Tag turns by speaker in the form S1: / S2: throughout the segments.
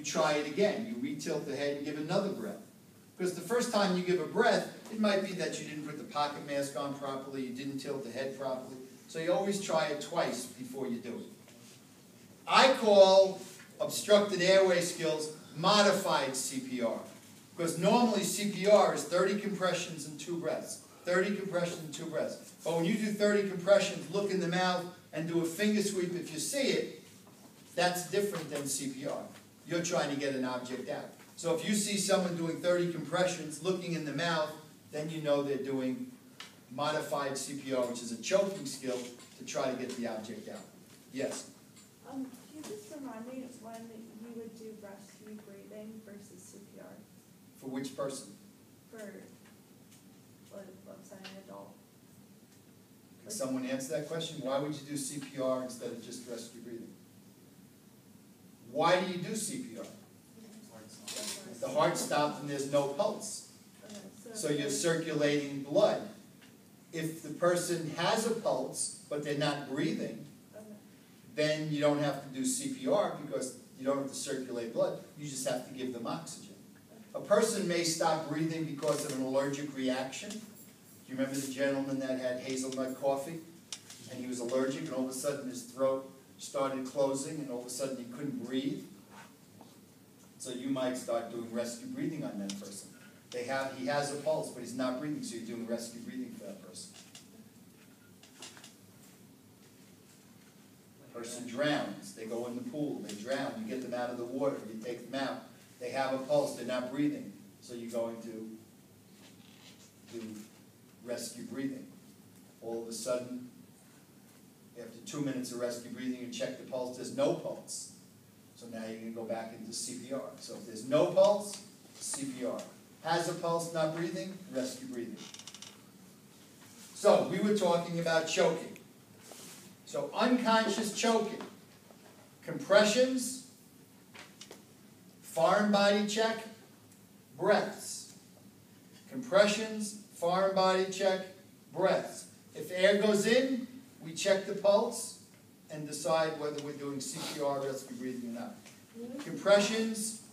S1: try it again. You retilt the head and give another breath. Because the first time you give a breath, it might be that you didn't put the pocket mask on properly, you didn't tilt the head properly. So you always try it twice before you do it. I call obstructed airway skills modified CPR. Because normally CPR is 30 compressions and 2 breaths. 30 compressions and 2 breaths. But when you do 30 compressions, look in the mouth and do a finger sweep if you see it, that's different than CPR. You're trying to get an object out. So if you see someone doing 30 compressions, looking in the mouth, then you know they're doing modified CPR, which is a choking skill to try to get the object out. Yes?
S2: Can you just remind me when you would do rescue breathing versus CPR?
S1: For which person?
S2: For, let's say, an adult.
S1: Can someone answer that question? Why would you do CPR instead of just rescue breathing? Why do you do CPR? If the heart stopped and there's no pulse.
S2: Okay,
S1: So you're circulating blood. If the person has a pulse, but they're not breathing, then you don't have to do CPR because you don't have to circulate blood. You just have to give them oxygen. A person may stop breathing because of an allergic reaction. Do you remember the gentleman that had hazelnut coffee? And he was allergic, and all of a sudden his throat started closing, and all of a sudden he couldn't breathe. So you might start doing rescue breathing on that person. He has a pulse, but he's not breathing, so you're doing rescue breathing for that person. Person drowns, they go in the pool, they drown, you get them out of the water, you take them out. They have a pulse, they're not breathing, so you're going to do rescue breathing. All of a sudden, after 2 minutes of rescue breathing, you check the pulse, there's no pulse. So now you're going to go back into CPR. So if there's no pulse, CPR. Has a pulse, not breathing, rescue breathing. So we were talking about choking. So unconscious choking. Compressions, foreign body check, breaths. Compressions, foreign body check, breaths. If air goes in, we check the pulse and decide whether we're doing CPR, rescue breathing or not. Compressions,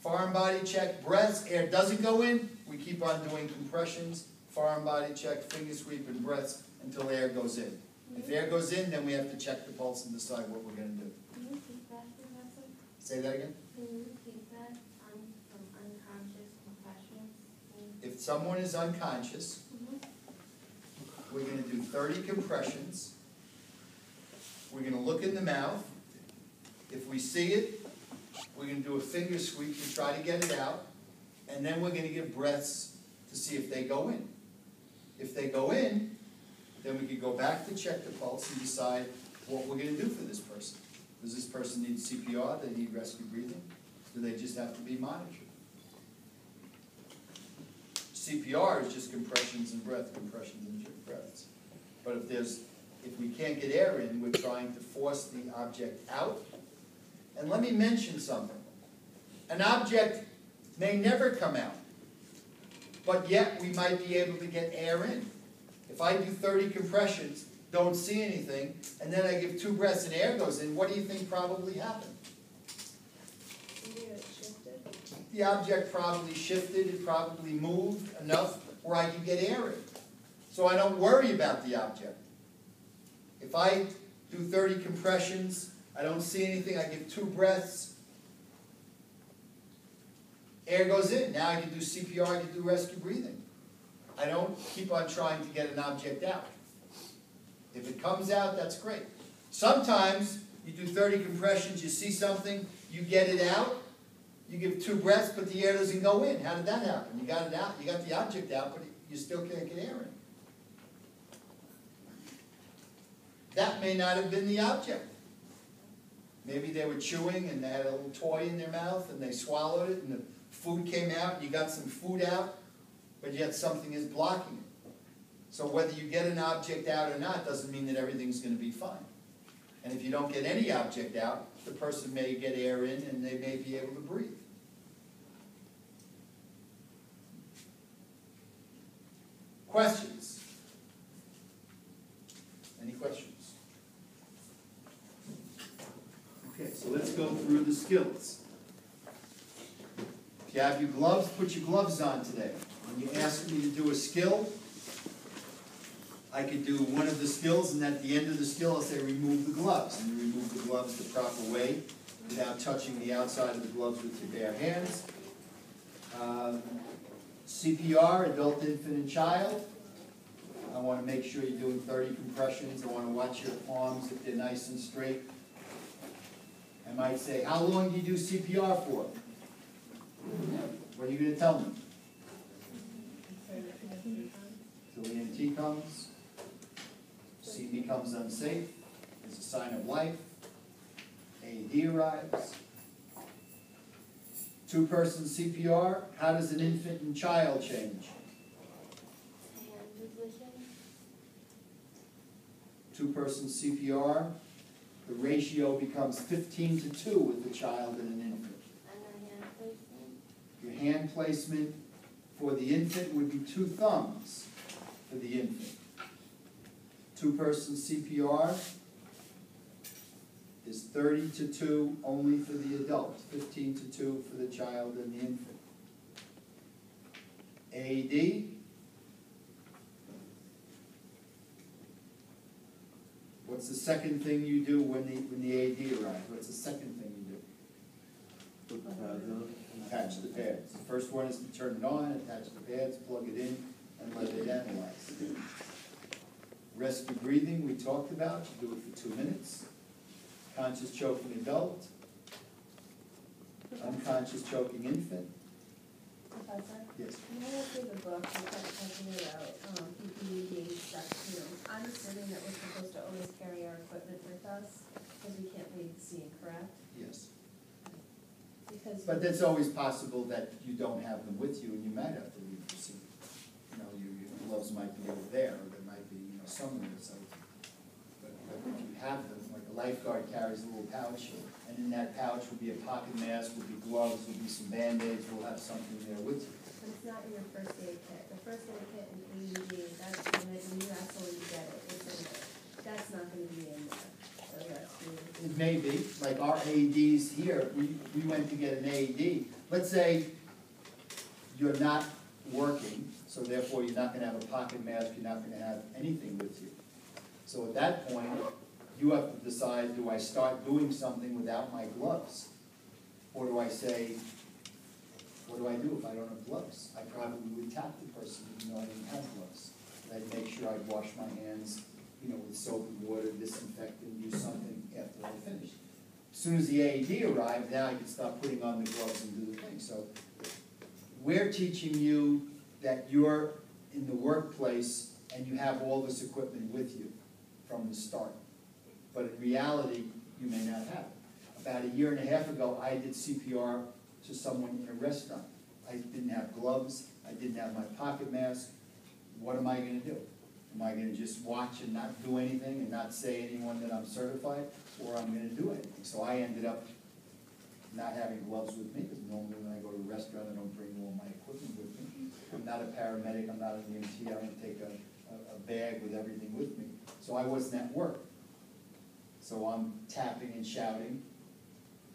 S1: foreign body check, breaths. Air doesn't go in, we keep on doing compressions, foreign body check, finger sweep, and breaths until air goes in. If air goes in, then we have to check the pulse and decide what we're going to do.
S3: Can you repeat that, Professor?
S1: Say that again?
S3: Can you repeat that from unconscious compressions?
S1: If someone is unconscious, we're going to do 30 compressions. We're going to look in the mouth. If we see it, we're going to do a finger sweep to try to get it out. And then we're going to give breaths to see if they go in. If they go in, then we can go back to check the pulse and decide what we're going to do for this person. Does this person need CPR? Do they need rescue breathing? Do they just have to be monitored? CPR is just compressions and breaths, compressions and breaths. But if we can't get air in, we're trying to force the object out. And let me mention something. An object may never come out, but yet we might be able to get air in. If I do 30 compressions, don't see anything, and then I give 2 breaths and air goes in, what do you think probably happened?
S2: Maybe it shifted.
S1: The object probably shifted, it probably moved enough where I can get air in. So I don't worry about the object. If I do 30 compressions, I don't see anything, I give 2 breaths, air goes in. Now I can do CPR, I can do rescue breathing. I don't keep on trying to get an object out. If it comes out, that's great. Sometimes you do 30 compressions, you see something, you get it out, you give 2 breaths, but the air doesn't go in. How did that happen? You got it out, you got the object out, but you still can't get air in. That may not have been the object. Maybe they were chewing and they had a little toy in their mouth and they swallowed it and the food came out and you got some food out, but yet something is blocking it. So whether you get an object out or not doesn't mean that everything's going to be fine. And if you don't get any object out, the person may get air in and they may be able to breathe. Questions? Any questions? Okay, so let's go through the skills. You have your gloves, put your gloves on today. When you ask me to do a skill, I could do one of the skills, and at the end of the skill, I'll say remove the gloves. And you remove the gloves the proper way, without touching the outside of the gloves with your bare hands. CPR, adult, infant, and child. I want to make sure you're doing 30 compressions. I want to watch your arms if they're nice and straight. I might say, how long do you do CPR for? What are you going to tell me? Till the EMT comes, C becomes unsafe, it's a sign of life, AED arrives. Two-person CPR, how does an infant and child change?
S3: Hand position.
S1: Two-person CPR, the ratio becomes 15-2 with the child and an infant.
S3: And a hand placement.
S1: Your hand placement for the infant would be 2 thumbs for the infant. Two-person CPR is 30-2 only for the adult, 15-2 for the child and the infant. AED, what's the second thing you do when the AED arrives? What's the second thing you do?
S4: Put the pads on.
S1: Attach the pads. The first one is to turn it on, attach the pads, plug it in, and let it analyze. Rescue breathing, we talked about, you do it for 2 minutes. Conscious choking adult. Unconscious choking infant.
S5: Professor,
S1: Yes.
S5: when I went through the book, we kept talking about PPE being stuck, I'm assuming that we're supposed to always carry our equipment with us, because we can't leave the scene, correct?
S1: Yes.
S5: Because.
S1: But it's always possible that you don't have them with you and you might have to leave the scene. You know, your gloves might be over there, or there might be, somewhere, so. But if you have them, like a lifeguard carries a little pouch, and in that pouch will be a pocket mask, will be gloves, will be some Band-Aids, we'll have something there with you.
S5: But it's not in your first aid kit. The first aid kit in AED, that's when you ask someone to get it, it's in there. That's not gonna be in there, so that's the.
S1: It may be, like our AEDs here, we went to get an AED. Let's say you're not working, so therefore you're not gonna have a pocket mask, you're not gonna have anything with you. So at that point, you have to decide, do I start doing something without my gloves? Or do I say, what do I do if I don't have gloves? I probably would tap the person even though I didn't have gloves. I'd make sure I'd wash my hands, with soap and water, disinfect and do something after I finished. As soon as the AED arrived, now I could start putting on the gloves and do the thing. So we're teaching you that you're in the workplace and you have all this equipment with you from the start. But in reality, you may not have it. About 1.5 years ago, I did CPR to someone in a restaurant. I didn't have gloves, I didn't have my pocket mask. What am I gonna do? Am I gonna just watch and not do anything and not say anyone that I'm certified, or I'm gonna do anything? So I ended up not having gloves with me, because normally when I go to a restaurant, I don't bring all my equipment with me. I'm not a paramedic, I'm not an EMT, I don't take a bag with everything with me. So I wasn't at work. So I'm tapping and shouting.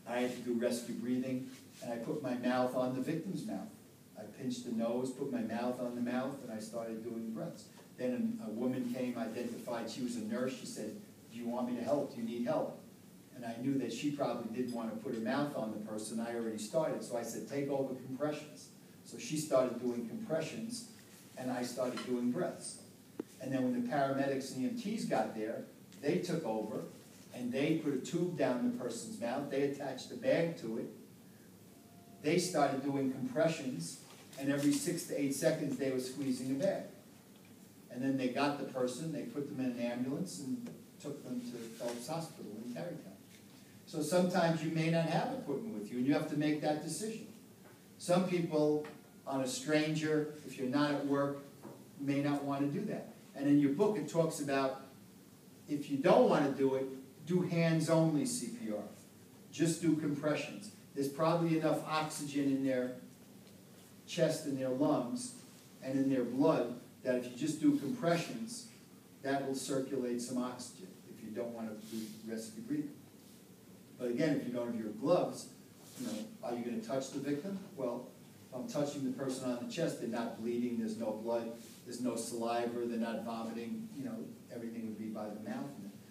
S1: I had to do rescue breathing, and I put my mouth on the victim's mouth. I pinched the nose, put my mouth on the mouth, and I started doing breaths. Then a woman came, identified, she was a nurse, she said, do you want me to help, do you need help? And I knew that she probably didn't want to put her mouth on the person, I already started, so I said, take over compressions. So she started doing compressions, and I started doing breaths. And then when the paramedics and EMTs got there, they took over, and they put a tube down the person's mouth, they attached a bag to it, they started doing compressions, and every 6 to 8 seconds they were squeezing a bag. And then they got the person, they put them in an ambulance and took them to Phelps Hospital in Tarrytown. So sometimes you may not have equipment with you, and you have to make that decision. Some people, on a stranger, if you're not at work, may not want to do that. And in your book it talks about, if you don't want to do it, do hands-only CPR. Just do compressions. There's probably enough oxygen in their chest and their lungs and in their blood that if you just do compressions, that will circulate some oxygen if you don't want to do rescue breathing. But again, if you don't have your gloves, are you going to touch the victim? Well, If I'm touching the person on the chest, they're not bleeding, there's no blood, there's no saliva, they're not vomiting, you know, everything would be by the mouth.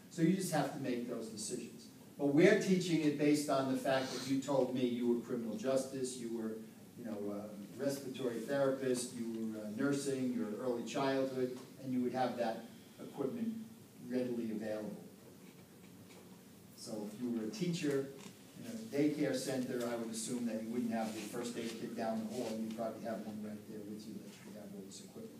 S1: So you just have to make those decisions. But we're teaching it based on the fact that you told me you were criminal justice, you were, you know, a respiratory therapist, you were nursing, you were early childhood, and you would have that equipment readily available. So if you were a teacher in a daycare center, I would assume that you wouldn't have the first aid kit down the hall, you'd probably have one right there with you that you have all this equipment.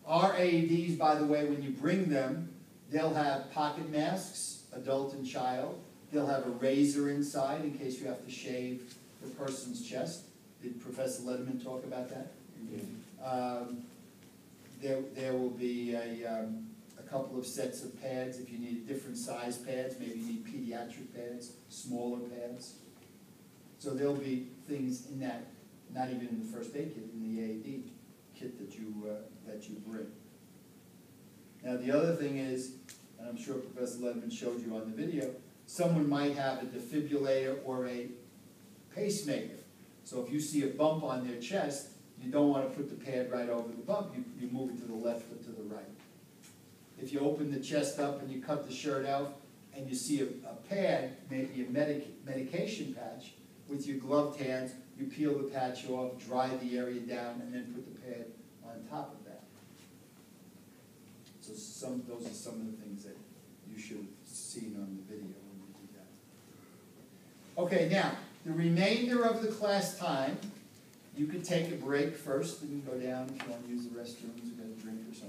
S1: Our AEDs, by the way, when you bring them, they'll have pocket masks, adult and child. They'll have a razor inside in case you have to shave the person's chest. Did Professor Letterman talk about that? There will be a couple of sets of pads if you need different size pads. Maybe you need pediatric pads, smaller pads. So there'll be things in that, not even in the first aid kit, in the AED kit that you bring. Now the other thing is, and I'm sure Professor Letterman showed you on the video, someone might have a defibrillator or a pacemaker. So if you see a bump on their chest, you don't want to put the pad right over the bump, you move it to the left or to the right. If you open the chest up and you cut the shirt out and you see a pad, maybe a medication patch, with your gloved hands, you peel the patch off, dry the area down, and then put the pad on top of that. So those are some of the things that you should have seen on the video when you did that. Okay, now, the remainder of the class time, you could take a break first and go down if you want to use the restrooms or get a drink or something.